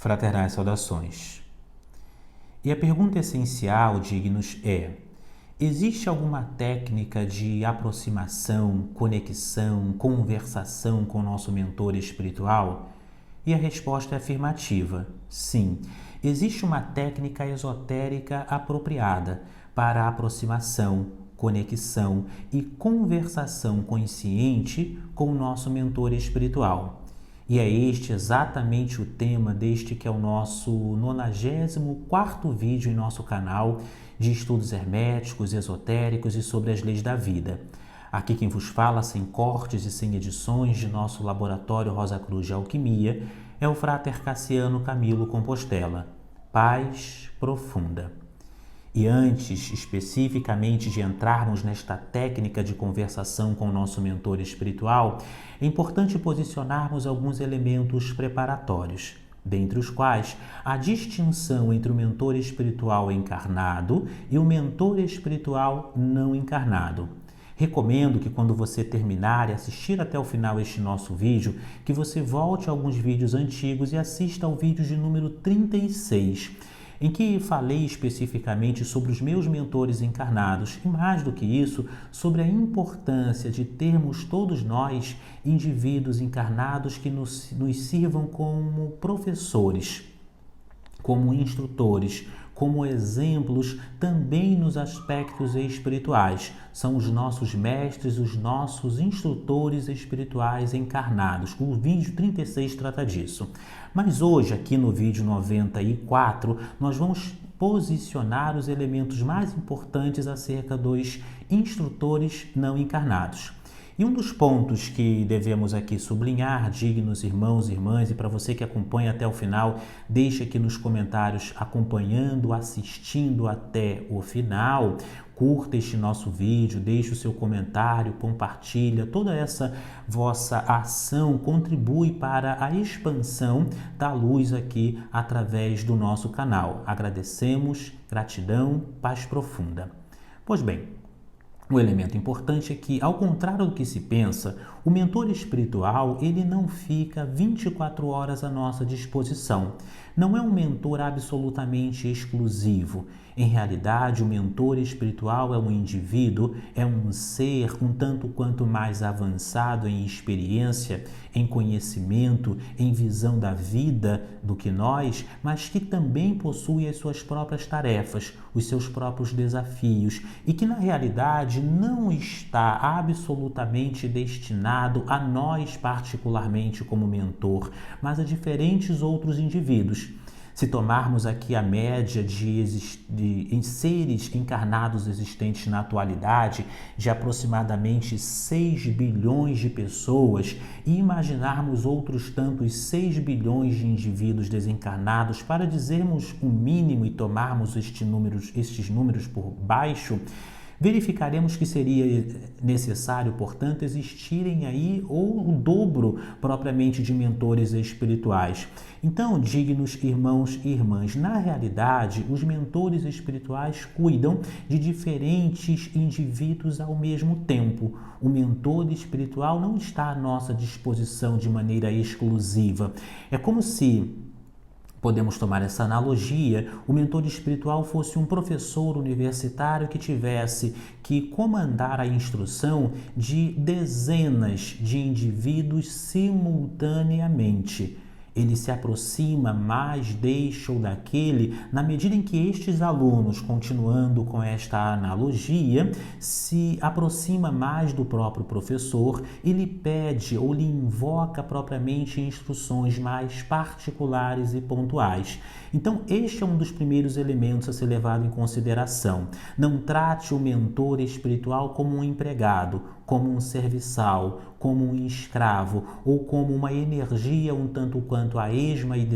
Fraternais saudações. E a pergunta essencial, dignos, é: existe alguma técnica de aproximação, conexão, conversação com o nosso mentor espiritual? E a resposta é afirmativa: sim. Existe uma técnica esotérica apropriada para a aproximação, conexão e conversação consciente com o nosso mentor espiritual. E é este exatamente o tema deste que é o nosso 94º vídeo em nosso canal de estudos herméticos, esotéricos e sobre as leis da vida. Aqui quem vos fala, sem cortes e sem edições, de nosso laboratório Rosa Cruz de Alquimia, é o Frater Cassiano Camilo Compostela. Paz profunda. E antes, especificamente, de entrarmos nesta técnica de conversação com o nosso mentor espiritual, é importante posicionarmos alguns elementos preparatórios, dentre os quais a distinção entre o mentor espiritual encarnado e o mentor espiritual não encarnado. Recomendo que quando você terminar e assistir até o final este nosso vídeo, que você volte a alguns vídeos antigos e assista ao vídeo de número 36, em que falei especificamente sobre os meus mentores encarnados e, mais do que isso, sobre a importância de termos todos nós indivíduos encarnados que nos sirvam como professores, como instrutores, como exemplos também nos aspectos espirituais. São os nossos mestres, os nossos instrutores espirituais encarnados. O vídeo 36 trata disso. Mas hoje, aqui no vídeo 94, nós vamos posicionar os elementos mais importantes acerca dos instrutores não encarnados. E um dos pontos que devemos aqui sublinhar, dignos irmãos e irmãs, e para você que acompanha até o final, deixe aqui nos comentários acompanhando, assistindo até o final, curta este nosso vídeo, deixe o seu comentário, compartilha, toda essa vossa ação contribui para a expansão da luz aqui através do nosso canal. Agradecemos, gratidão, paz profunda. Pois bem, o elemento importante é que, ao contrário do que se pensa, o mentor espiritual ele não fica 24 horas à nossa disposição. Não é um mentor absolutamente exclusivo. Em realidade, o mentor espiritual é um indivíduo, é um ser um tanto quanto mais avançado em experiência, em conhecimento, em visão da vida do que nós, mas que também possui as suas próprias tarefas, os seus próprios desafios e que, na realidade, não está absolutamente destinado a nós particularmente como mentor, mas a diferentes outros indivíduos. Se tomarmos aqui a média de seres encarnados existentes na atualidade, de aproximadamente 6 bilhões de pessoas, e imaginarmos outros tantos 6 bilhões de indivíduos desencarnados, para dizermos o mínimo e tomarmos estes números por baixo, verificaremos que seria necessário, portanto, existirem aí ou o dobro propriamente de mentores espirituais. Então, dignos irmãos e irmãs, na realidade, os mentores espirituais cuidam de diferentes indivíduos ao mesmo tempo. O mentor espiritual não está à nossa disposição de maneira exclusiva. É como se, podemos tomar essa analogia, o mentor espiritual fosse um professor universitário que tivesse que comandar a instrução de dezenas de indivíduos simultaneamente. Ele se aproxima mais deste ou daquele na medida em que estes alunos, continuando com esta analogia, se aproxima mais do próprio professor e lhe pede ou lhe invoca propriamente instruções mais particulares e pontuais. Então, este é um dos primeiros elementos a ser levado em consideração. Não trate o mentor espiritual como um empregado, como um serviçal, como um escravo ou como uma energia um tanto quanto a esma e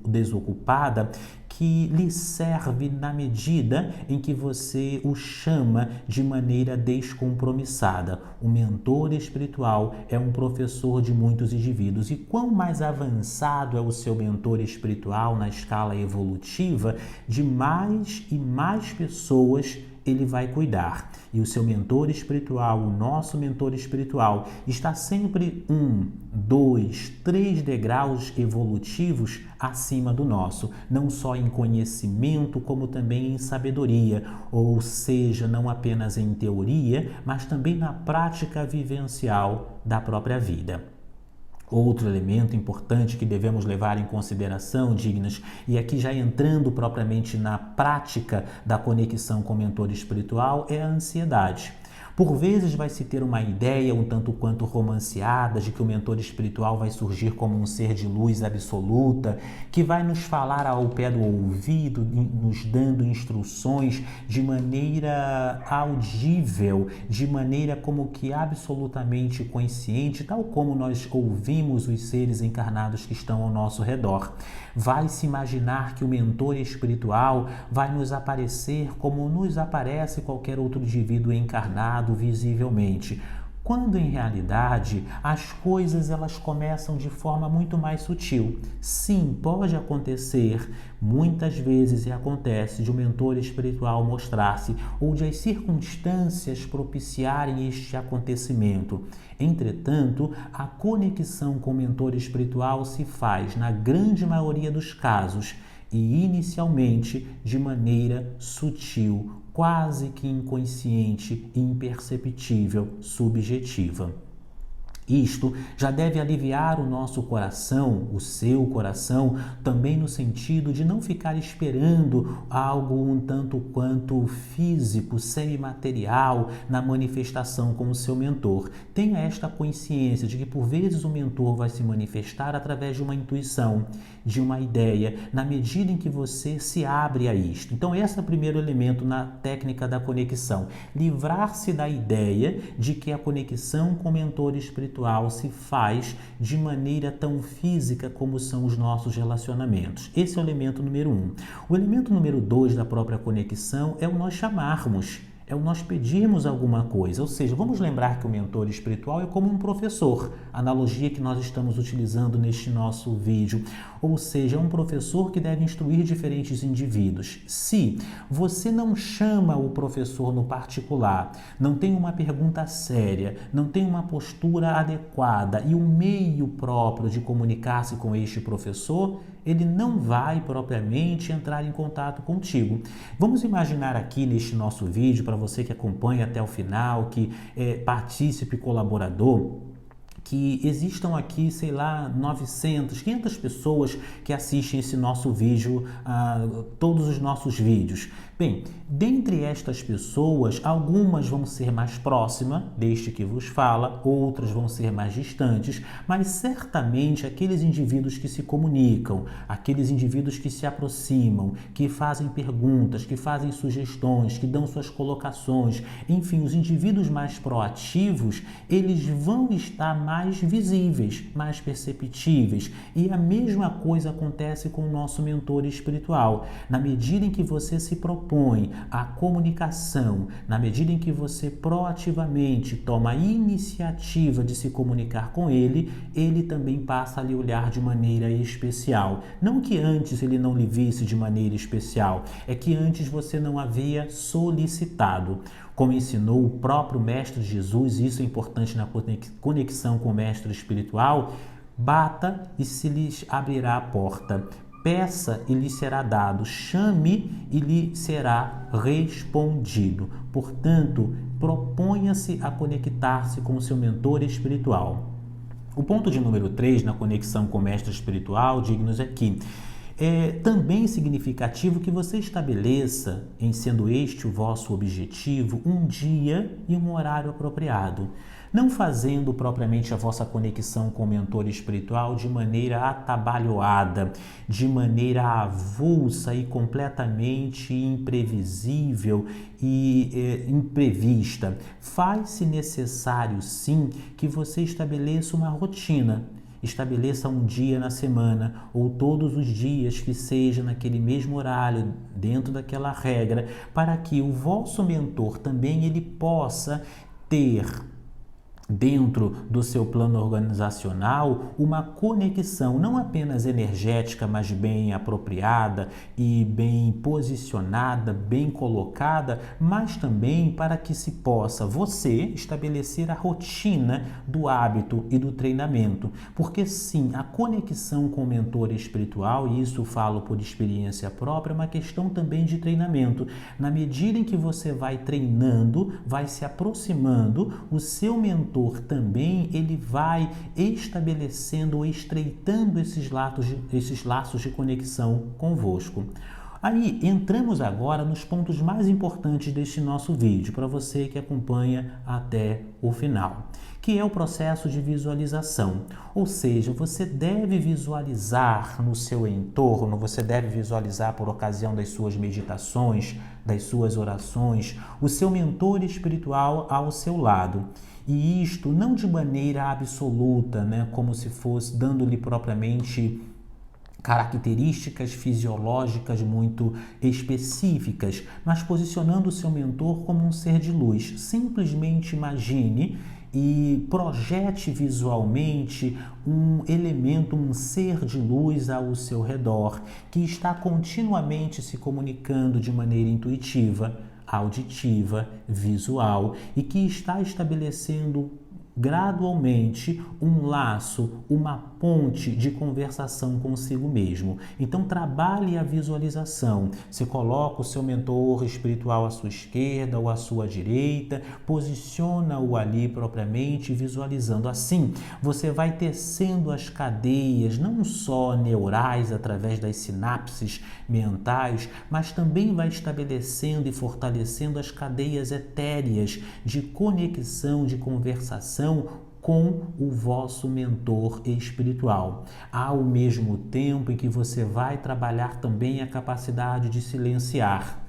desocupada que lhe serve na medida em que você o chama de maneira descompromissada. O mentor espiritual é um professor de muitos indivíduos e quão mais avançado é o seu mentor espiritual na escala evolutiva, de mais e mais pessoas ele vai cuidar. E o seu mentor espiritual, o nosso mentor espiritual, está sempre 1, 2, 3 degraus evolutivos acima do nosso, não só em conhecimento, como também em sabedoria, ou seja, não apenas em teoria, mas também na prática vivencial da própria vida. Outro elemento importante que devemos levar em consideração, dignos, e aqui já entrando propriamente na prática da conexão com o mentor espiritual, é a ansiedade. Por vezes vai se ter uma ideia um tanto quanto romanceada de que o mentor espiritual vai surgir como um ser de luz absoluta, que vai nos falar ao pé do ouvido, nos dando instruções de maneira audível, de maneira como que absolutamente consciente, tal como nós ouvimos os seres encarnados que estão ao nosso redor. Vai se imaginar que o mentor espiritual vai nos aparecer como nos aparece qualquer outro indivíduo encarnado visivelmente, quando em realidade as coisas elas começam de forma muito mais sutil. Sim, pode acontecer, muitas vezes e acontece, de um mentor espiritual mostrar-se ou de as circunstâncias propiciarem este acontecimento. Entretanto, a conexão com o mentor espiritual se faz, na grande maioria dos casos, e inicialmente de maneira sutil, quase que inconsciente, imperceptível, subjetiva. Isto já deve aliviar o nosso coração, o seu coração, também no sentido de não ficar esperando algo um tanto quanto físico, semimaterial na manifestação com o seu mentor. Tenha esta consciência de que por vezes o mentor vai se manifestar através de uma intuição, de uma ideia, na medida em que você se abre a isto. Então esse é o primeiro elemento na técnica da conexão. Livrar-se da ideia de que a conexão com o mentor espiritual se faz de maneira tão física como são os nossos relacionamentos. Esse é o elemento número 1. O elemento número 2 da própria conexão é o nós chamarmos, é o nós pedirmos alguma coisa. Ou seja, vamos lembrar que o mentor espiritual é como um professor, analogia que nós estamos utilizando neste nosso vídeo. Ou seja, é um professor que deve instruir diferentes indivíduos. Se você não chama o professor no particular, não tem uma pergunta séria, não tem uma postura adequada e um meio próprio de comunicar-se com este professor, ele não vai propriamente entrar em contato contigo. Vamos imaginar aqui neste nosso vídeo, para você que acompanha até o final, que é partícipe colaborador, que existam aqui, sei lá, 900, 500 pessoas que assistem esse nosso vídeo, todos os nossos vídeos. Bem, dentre estas pessoas, algumas vão ser mais próximas deste que vos fala, outras vão ser mais distantes, mas certamente aqueles indivíduos que se comunicam, aqueles indivíduos que se aproximam, que fazem perguntas, que fazem sugestões, que dão suas colocações, enfim, os indivíduos mais proativos, eles vão estar mais visíveis, mais perceptíveis. E a mesma coisa acontece com o nosso mentor espiritual. Na medida em que você se propõe a comunicação, na medida em que você proativamente toma a iniciativa de se comunicar com ele, ele também passa a lhe olhar de maneira especial. Não que antes ele não lhe visse de maneira especial, é que antes você não havia solicitado. Como ensinou o próprio Mestre Jesus, isso é importante na conexão com o Mestre espiritual, bata e se lhes abrirá a porta. Peça e lhe será dado, chame e lhe será respondido. Portanto, proponha-se a conectar-se com o seu mentor espiritual. O ponto de número 3 na conexão com o mestre espiritual, dignos, é que é também significativo que você estabeleça, em sendo este o vosso objetivo, um dia e um horário apropriado. Não fazendo propriamente a vossa conexão com o mentor espiritual de maneira atabalhoada, de maneira avulsa e completamente imprevisível e imprevista. Faz-se necessário, sim, que você estabeleça uma rotina. Estabeleça um dia na semana ou todos os dias que seja naquele mesmo horário, dentro daquela regra, para que o vosso mentor também ele possa ter dentro do seu plano organizacional uma conexão não apenas energética, mas bem apropriada e bem posicionada, bem colocada, mas também para que se possa você estabelecer a rotina do hábito e do treinamento. Porque sim, a conexão com o mentor espiritual, e isso falo por experiência própria, é uma questão também de treinamento. Na medida em que você vai treinando, vai se aproximando, o seu mentor também ele vai estabelecendo ou estreitando esses laços de conexão convosco. Aí entramos agora nos pontos mais importantes deste nosso vídeo, para você que acompanha até o final, que é o processo de visualização. Ou seja, você deve visualizar no seu entorno, você deve visualizar por ocasião das suas meditações, das suas orações, o seu mentor espiritual ao seu lado. E isto não de maneira absoluta, como se fosse dando-lhe propriamente características fisiológicas muito específicas, mas posicionando o seu mentor como um ser de luz. Simplesmente imagine e projete visualmente um elemento, um ser de luz ao seu redor, que está continuamente se comunicando de maneira intuitiva, auditiva, visual e que está estabelecendo gradualmente um laço, uma ponte de conversação consigo mesmo. Então trabalhe a visualização. Você coloca o seu mentor espiritual à sua esquerda ou à sua direita, posiciona-o ali propriamente, visualizando. Assim, você vai tecendo as cadeias, não só neurais através das sinapses mentais, mas também vai estabelecendo e fortalecendo as cadeias etéreas de conexão, de conversação com o vosso mentor espiritual. Ao mesmo tempo em que você vai trabalhar também a capacidade de silenciar,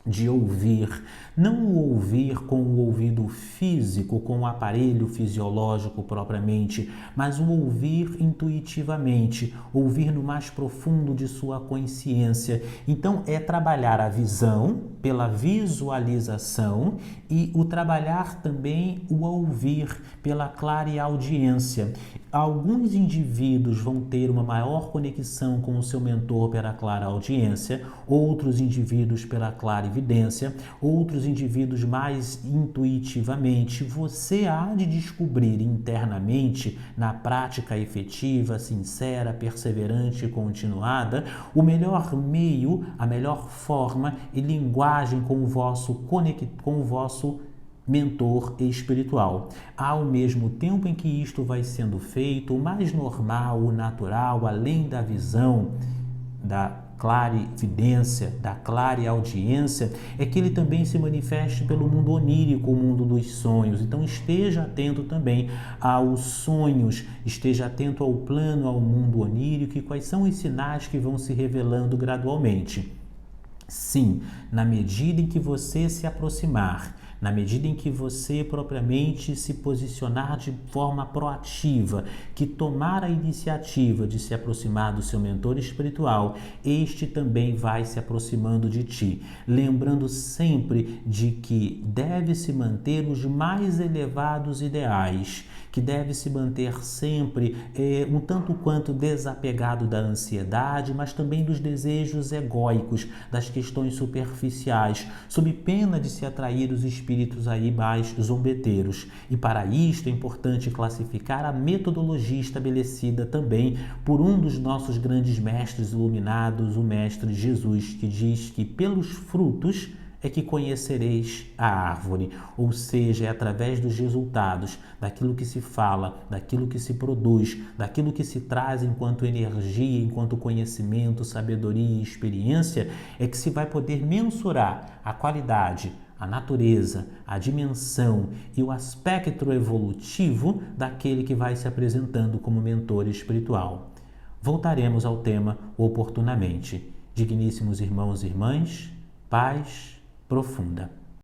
de ouvir, não o ouvir com o ouvido físico, com o aparelho fisiológico propriamente, mas o ouvir intuitivamente, ouvir no mais profundo de sua consciência. Então é trabalhar a visão pela visualização e o trabalhar também o ouvir pela clareaudiência. Alguns indivíduos vão ter uma maior conexão com o seu mentor pela clareaudiência, outros indivíduos pela clarividência, outros indivíduos mais intuitivamente. Você há de descobrir internamente, na prática efetiva, sincera, perseverante e continuada, o melhor meio, a melhor forma e linguagem com o vosso mentor espiritual. Ao mesmo tempo em que isto vai sendo feito, o mais normal, o natural, além da visão, da clarividência, da clareaudiência, é que ele também se manifeste pelo mundo onírico, o mundo dos sonhos. Então esteja atento também aos sonhos, esteja atento ao plano, ao mundo onírico e quais são os sinais que vão se revelando gradualmente. Sim, na medida em que você se aproximar, na medida em que você propriamente se posicionar de forma proativa, que tomar a iniciativa de se aproximar do seu mentor espiritual, este também vai se aproximando de ti, lembrando sempre de que deve se manter os mais elevados ideais, que deve se manter sempre um tanto quanto desapegado da ansiedade, mas também dos desejos egóicos, das questões superficiais, sob pena de se atrair os espíritos aí mais zombeteiros. E para isto é importante classificar a metodologia estabelecida também por um dos nossos grandes mestres iluminados, o Mestre Jesus, que diz que pelos frutos é que conhecereis a árvore, ou seja, é através dos resultados, daquilo que se fala, daquilo que se produz, daquilo que se traz enquanto energia, enquanto conhecimento, sabedoria e experiência, é que se vai poder mensurar a qualidade, a natureza, a dimensão e o aspecto evolutivo daquele que vai se apresentando como mentor espiritual. Voltaremos ao tema oportunamente. Digníssimos irmãos e irmãs, paz profunda.